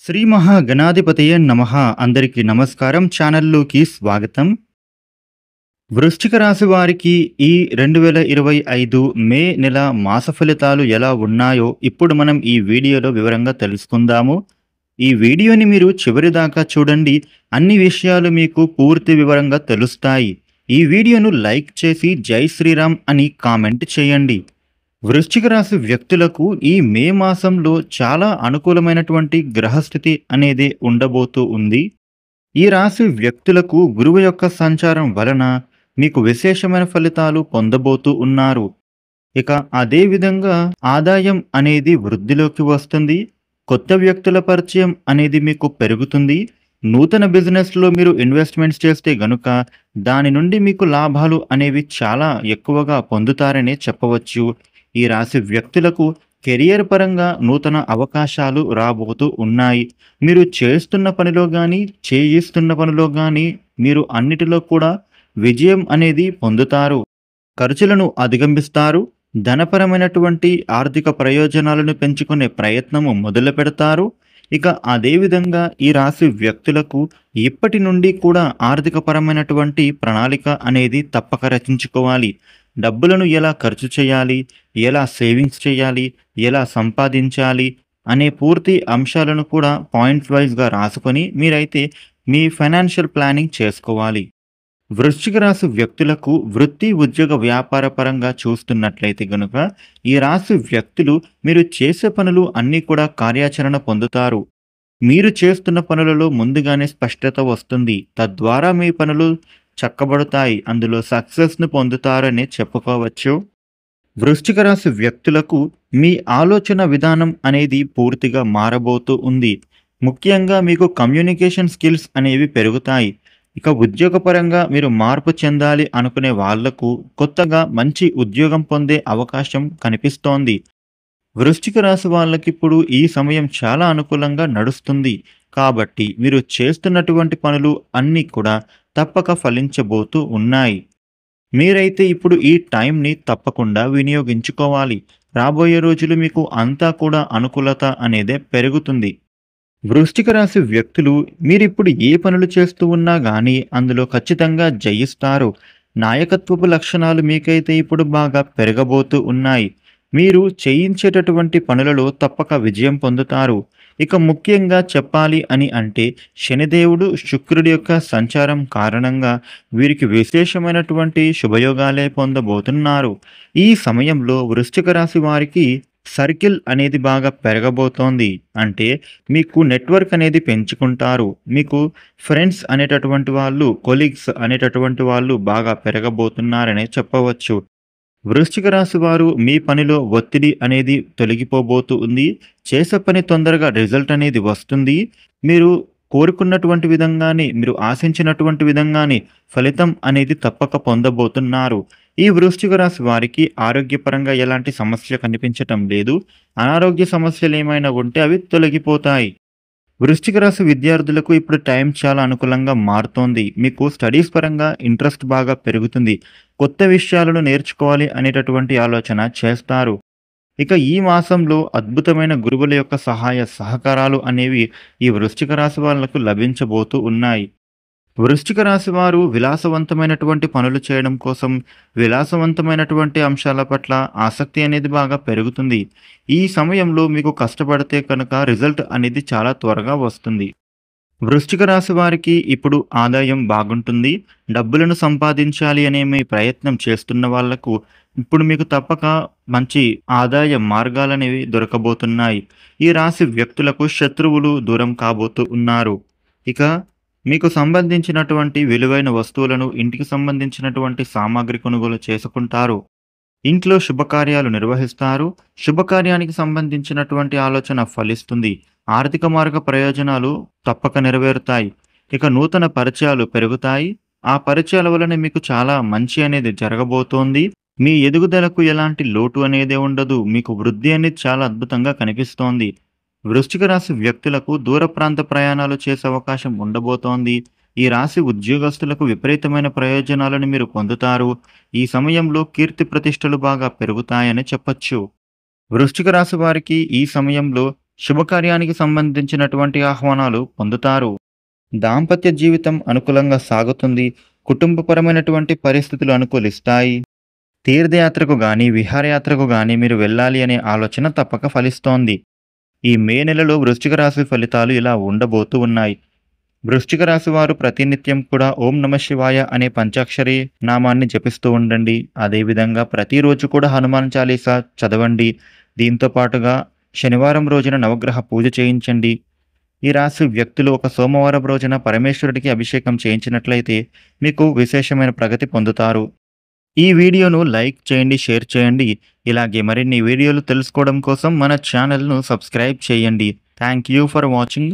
శ్రీ మహాగణాధిపతయే నమః. అందరికీ నమస్కారం. ఛానల్లోకి స్వాగతం. వృశ్చిక రాశి వారికి ఈ 2025 మే నెల మాస ఫలితాలు ఎలా ఉన్నాయో ఇప్పుడు మనం ఈ వీడియోలో వివరంగా తెలుసుకుందాము. ఈ వీడియోని మీరు చివరిదాకా చూడండి. అన్ని విషయాలు మీకు పూర్తి వివరంగా తెలుస్తాయి. ఈ వీడియోను లైక్ చేసి జై శ్రీరామ్ అని కామెంట్ చేయండి. వృశ్చిక రాశి వ్యక్తులకు ఈ మే మాసంలో చాలా అనుకూలమైనటువంటి గ్రహస్థితి అనేది ఉండబోతూ ఉంది. ఈ రాశి వ్యక్తులకు గురువు యొక్క సంచారం వలన మీకు విశేషమైన ఫలితాలు పొందబోతూ ఉన్నారు. ఇక అదే విధంగా ఆదాయం అనేది వృద్ధిలోకి వస్తుంది. కొత్త వ్యక్తుల పరిచయం అనేది మీకు పెరుగుతుంది. నూతన బిజినెస్లో మీరు ఇన్వెస్ట్మెంట్స్ చేస్తే గనుక దాని నుండి మీకు లాభాలు అనేవి చాలా ఎక్కువగా పొందుతారనే చెప్పవచ్చు. ఈ రాశి వ్యక్తులకు కెరియర్ పరంగా నూతన అవకాశాలు రాబోతూ ఉన్నాయి. మీరు చేస్తున్న పనిలో కానీ చేయిస్తున్న పనిలో కానీ మీరు అన్నిటిలో కూడా విజయం అనేది పొందుతారు. ఖర్చులను అధిగమిస్తారు. ధనపరమైనటువంటి ఆర్థిక ప్రయోజనాలను పెంచుకునే ప్రయత్నము మొదలు పెడతారు. ఇక అదేవిధంగా ఈ రాశి వ్యక్తులకు ఇప్పటి నుండి కూడా ఆర్థికపరమైనటువంటి ప్రణాళిక అనేది తప్పక రచించుకోవాలి. డబ్బులను ఎలా ఖర్చు చేయాలి, ఎలా సేవింగ్స్ చేయాలి, ఎలా సంపాదించాలి అనే పూర్తి అంశాలను కూడా పాయింట్స్ వైజ్గా రాసుకొని మీరైతే మీ ఫైనాన్షియల్ ప్లానింగ్ చేసుకోవాలి. వృశ్చిక రాశి వ్యక్తులకు వృత్తి, ఉద్యోగ, వ్యాపార పరంగా చూస్తున్నట్లయితే గనుక ఈ రాశి వ్యక్తులు మీరు చేసే పనులు అన్నీ కూడా కార్యాచరణ పొందుతారు. మీరు చేస్తున్న పనులలో ముందుగానే స్పష్టత వస్తుంది. తద్వారా మీ పనులు చక్కబడతాయి. అందులో సక్సెస్ను పొందుతారని చెప్పుకోవచ్చు. వృశ్చిక రాశి వ్యక్తులకు మీ ఆలోచన విధానం అనేది పూర్తిగా మారబోతూ ఉంది. ముఖ్యంగా మీకు కమ్యూనికేషన్ స్కిల్స్ అనేవి పెరుగుతాయి. ఇక ఉద్యోగపరంగా మీరు మార్పు చెందాలి అనుకునే వాళ్లకు కొత్తగా మంచి ఉద్యోగం పొందే అవకాశం కనిపిస్తోంది. వృశ్చిక రాశి వాళ్ళకి ఇప్పుడు ఈ సమయం చాలా అనుకూలంగా నడుస్తుంది. కాబట్టి మీరు చేస్తున్నటువంటి పనులు అన్నీ కూడా తప్పక ఫలించబోతూ ఉన్నాయి. మీరైతే ఇప్పుడు ఈ టైంని తప్పకుండా వినియోగించుకోవాలి. రాబోయే రోజులు మీకు అంతా కూడా అనుకూలత అనేదే పెరుగుతుంది. వృశ్చిక రాశి వ్యక్తులు మీరిప్పుడు ఏ పనులు చేస్తూ ఉన్నా కానీ అందులో ఖచ్చితంగా జయిస్తారు. నాయకత్వపు లక్షణాలు మీకైతే ఇప్పుడు బాగా పెరగబోతూ ఉన్నాయి. మీరు చేయించేటటువంటి పనులలో తప్పక విజయం పొందుతారు. ఇక ముఖ్యంగా చెప్పాలి అని అంటే శనిదేవుడు, శుక్రుడి యొక్క సంచారం కారణంగా వీరికి విశేషమైనటువంటి శుభయోగాలే పొందబోతున్నారు. ఈ సమయంలో వృశ్చిక రాశి వారికి సర్కిల్ అనేది బాగా పెరగబోతోంది. అంటే మీకు నెట్వర్క్ అనేది పెంచుకుంటారు. మీకు ఫ్రెండ్స్ అనేటటువంటి వాళ్ళు, కొలీగ్స్ అనేటటువంటి వాళ్ళు బాగా పెరగబోతున్నారనే చెప్పవచ్చు. వృశ్చిక రాశి వారు మీ పనిలో ఒత్తిడి అనేది తొలగిపోబోతూ ఉంది. చేసే పని తొందరగా రిజల్ట్ అనేది వస్తుంది. మీరు కోరుకున్నటువంటి విధంగానే, మీరు ఆశించినటువంటి విధంగానే ఫలితం అనేది తప్పక పొందబోతున్నారు. ఈ వృశ్చిక రాశి వారికి ఆరోగ్యపరంగా ఎలాంటి సమస్య కనిపించటం లేదు. అనారోగ్య సమస్యలు ఏమైనా ఉంటే అవి తొలగిపోతాయి. వృశ్చిక రాశి విద్యార్థులకు ఇప్పుడు టైం చాలా అనుకూలంగా మారుతోంది. మీకు స్టడీస్ పరంగా ఇంట్రెస్ట్ బాగా పెరుగుతుంది. కొత్త విషయాలను నేర్చుకోవాలి అనేటటువంటి ఆలోచన చేస్తారు. ఇక ఈ మాసంలో అద్భుతమైన గురువుల యొక్క సహాయ సహకారాలు అనేవి ఈ వృశ్చిక రాశి వాళ్లకు లభించబోతూ ఉన్నాయి. వృశ్చిక రాశి వారు విలాసవంతమైనటువంటి పనులు చేయడం కోసం, విలాసవంతమైనటువంటి అంశాల పట్ల ఆసక్తి అనేది బాగా పెరుగుతుంది. ఈ సమయంలో మీకు కష్టపడితే కనుక రిజల్ట్ అనేది చాలా త్వరగా వస్తుంది. వృశ్చిక రాశి వారికి ఇప్పుడు ఆదాయం బాగుంటుంది. డబ్బులను సంపాదించాలి అనే మీ ప్రయత్నం చేస్తున్న వాళ్లకు ఇప్పుడు మీకు తప్పక మంచి ఆదాయ మార్గాలనేవి దొరకబోతున్నాయి. ఈ రాశి వ్యక్తులకు శత్రువులు దూరం కాబోతూ ఉన్నారు. ఇక మీకు సంబంధించినటువంటి విలువైన వస్తువులను, ఇంటికి సంబంధించినటువంటి సామాగ్రి కొనుగోలు చేసుకుంటారు. ఇంట్లో శుభకార్యాలు నిర్వహిస్తారు. శుభకార్యానికి సంబంధించినటువంటి ఆలోచన ఫలిస్తుంది. ఆర్థిక మార్గ ప్రయోజనాలు తప్పక నెరవేరుతాయి. ఇక నూతన పరిచయాలు పెరుగుతాయి. ఆ పరిచయాల వలన మీకు చాలా మంచి అనేది జరగబోతోంది. మీ ఎదుగుదలకు ఎలాంటి లోటు అనేదే ఉండదు. మీకు వృద్ధి అనేది చాలా అద్భుతంగా కనిపిస్తోంది. వృశ్చిక రాశి వ్యక్తులకు దూర ప్రాంత ప్రయాణాలు చేసే అవకాశం ఉండబోతోంది. ఈ రాశి ఉద్యోగస్తులకు విపరీతమైన ప్రయోజనాలను మీరు పొందుతారు. ఈ సమయంలో కీర్తి ప్రతిష్టలు బాగా పెరుగుతాయని చెప్పచ్చు. వృశ్చిక రాశి వారికి ఈ సమయంలో శుభకార్యానికి సంబంధించినటువంటి ఆహ్వానాలు పొందుతారు. దాంపత్య జీవితం అనుకూలంగా సాగుతుంది. కుటుంబపరమైనటువంటి పరిస్థితులు అనుకూలిస్తాయి. తీర్థయాత్రకు గాని, విహారయాత్రకు గాని మీరు వెళ్ళాలి అనే ఆలోచన తప్పక ఫలిస్తోంది. ఈ మే నెలలో వృశ్చిక రాశి ఫలితాలు ఇలా ఉండబోతూ ఉన్నాయి. వృశ్చిక రాశి వారు ప్రతినిత్యం కూడా ఓం నమః శివాయ అనే పంచాక్షరి నామాన్ని జపిస్తూ ఉండండి. అదేవిధంగా ప్రతిరోజు కూడా హనుమాన్ చాలీసా చదవండి. దీంతో పాటుగా శనివారం రోజున నవగ్రహ పూజ చేయించండి. ఈ రాశి వ్యక్తులు ఒక సోమవారం రోజున పరమేశ్వరుడికి అభిషేకం చేయించినట్లయితే మీకు విశేషమైన ప్రగతి పొందుతారు. ఈ వీడియోను లైక్ చేయండి, షేర్ చేయండి. ఇలాగే మరిన్ని వీడియోలు తెలుసుకోవడం కోసం మన ఛానల్‌ను సబ్స్క్రైబ్ చేయండి. Thank you for watching.